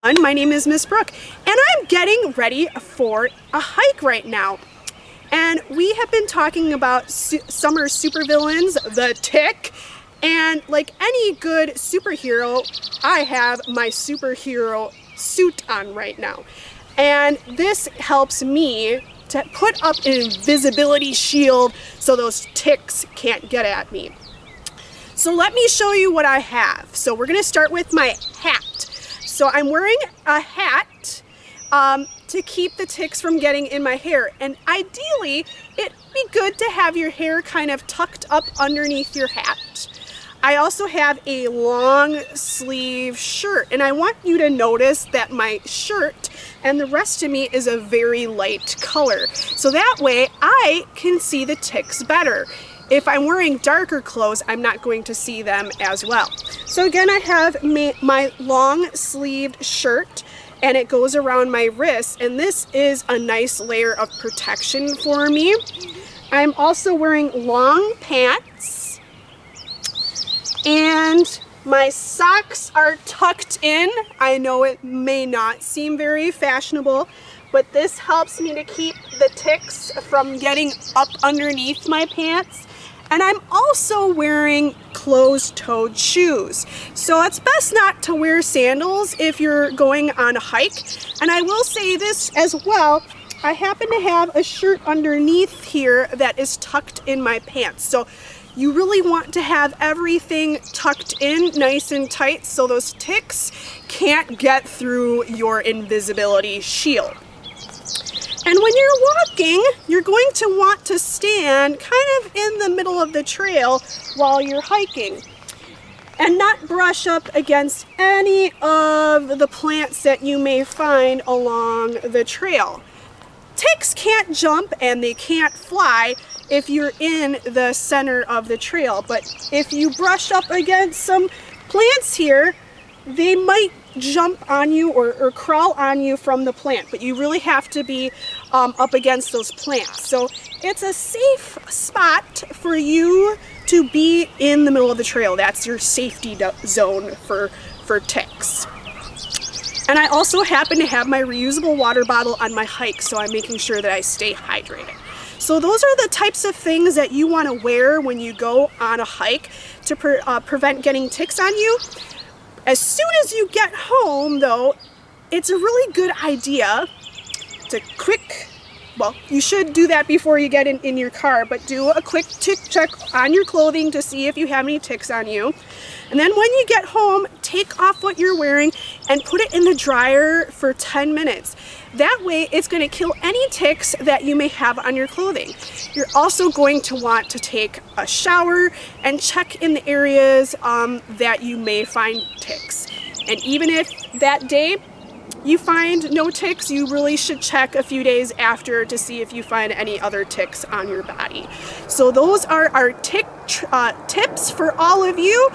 My name is Miss Brooke, and I'm getting ready for a hike right now. And we have been talking about summer supervillains, the tick, and like any good superhero, I have my superhero suit on right now. And this helps me to put up an invisibility shield so those ticks can't get at me. So let me show you what I have. So we're gonna start with my hat. So I'm wearing a hat to keep the ticks from getting in my hair. And ideally, it'd be good to have your hair kind of tucked up underneath your hat. I also have a long sleeve shirt, and I want you to notice that my shirt and the rest of me is a very light color. So that way I can see the ticks better. If I'm wearing darker clothes, I'm not going to see them as well. So again, I have my long sleeved shirt, and it goes around my wrist, and this is a nice layer of protection for me. I'm also wearing long pants, and my socks are tucked in. I know it may not seem very fashionable, but this helps me to keep the ticks from getting up underneath my pants. And I'm also wearing closed-toed shoes. So it's best not to wear sandals if you're going on a hike. And I will say this as well, I happen to have a shirt underneath here that is tucked in my pants. So you really want to have everything tucked in nice and tight so those ticks can't get through your invisibility shield. And when you're walking, you're going to want to stand kind of in the middle of the trail while you're hiking and not brush up against any of the plants that you may find along the trail. Ticks can't jump and they can't fly if you're in the center of the trail, but if you brush up against some plants here, they might jump on you or crawl on you from the plant, but you really have to be up against those plants. So it's a safe spot for you to be in the middle of the trail. That's your safety zone for ticks. And I also happen to have my reusable water bottle on my hike, so I'm making sure that I stay hydrated. So those are the types of things that you want to wear when you go on a hike to prevent getting ticks on you. As soon as you get home, though, it's a really good idea to you should do that before you get in your car, but do a quick tick check on your clothing to see if you have any ticks on you. And then when you get home, take off what you're wearing and put it in the dryer for 10 minutes. That way, it's going to kill any ticks that you may have on your clothing. You're also going to want to take a shower and check in the areas that you may find ticks. And even if that day you find no ticks, you really should check a few days after to see if you find any other ticks on your body. So those are our tick tips for all of you,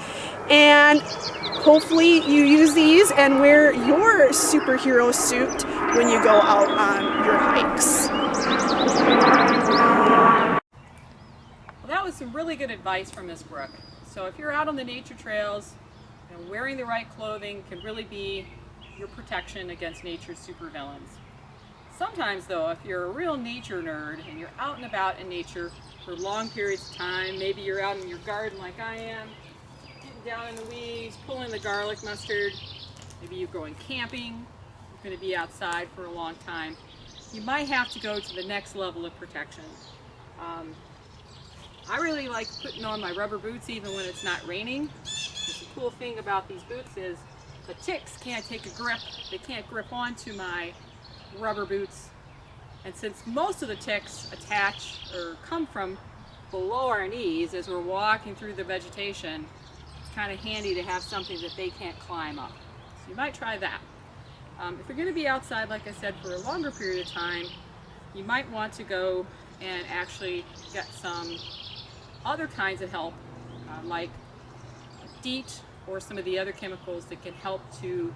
and hopefully you use these and wear your superhero suit when you go out on your hikes. Well, that was some really good advice from Miss Brooke. So if you're out on the nature trails, wearing the right clothing can really be your protection against nature's supervillains. Sometimes though, if you're a real nature nerd and you're out and about in nature for long periods of time, maybe you're out in your garden like I am, getting down in the weeds, pulling the garlic mustard, maybe you're going camping, you're going to be outside for a long time, you might have to go to the next level of protection. I really like putting on my rubber boots even when it's not raining. The cool thing about these boots is the ticks can't take a grip, they can't grip onto my rubber boots. And since most of the ticks attach or come from below our knees as we're walking through the vegetation, it's kind of handy to have something that they can't climb up. So you might try that. If you're going to be outside, like I said, for a longer period of time, you might want to go and actually get some other kinds of help, like DEET or some of the other chemicals that can help to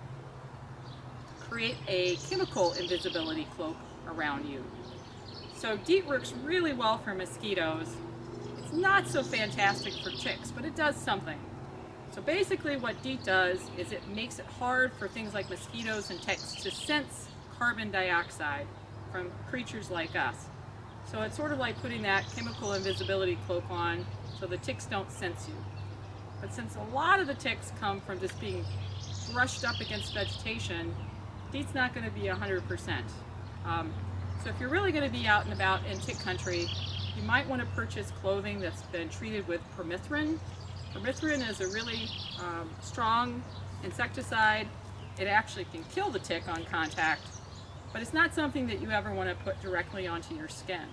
create a chemical invisibility cloak around you. So DEET works really well for mosquitoes. It's not so fantastic for ticks, but it does something. So So basically what DEET does is it makes it hard for things like mosquitoes and ticks to sense carbon dioxide from creatures like us. So it's sort of like putting that chemical invisibility cloak on so the ticks don't sense you. But since a lot of the ticks come from just being brushed up against vegetation, DEET's not going to be 100%. So if you're really going to be out and about in tick country, you might want to purchase clothing that's been treated with permethrin. Permethrin is a really strong insecticide. It actually can kill the tick on contact, but it's not something that you ever want to put directly onto your skin.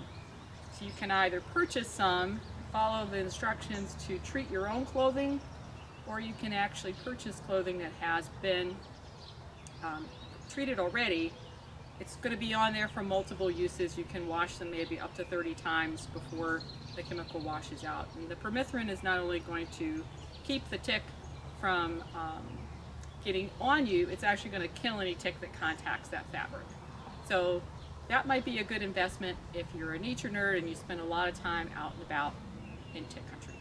So you can either purchase some, follow the instructions to treat your own clothing, or you can actually purchase clothing that has been treated already. It's going to be on there for multiple uses. You can wash them maybe up to 30 times before the chemical washes out. And the permethrin is not only going to keep the tick from getting on you, it's actually going to kill any tick that contacts that fabric. So that might be a good investment if you're a nature nerd and you spend a lot of time out and about in tick country.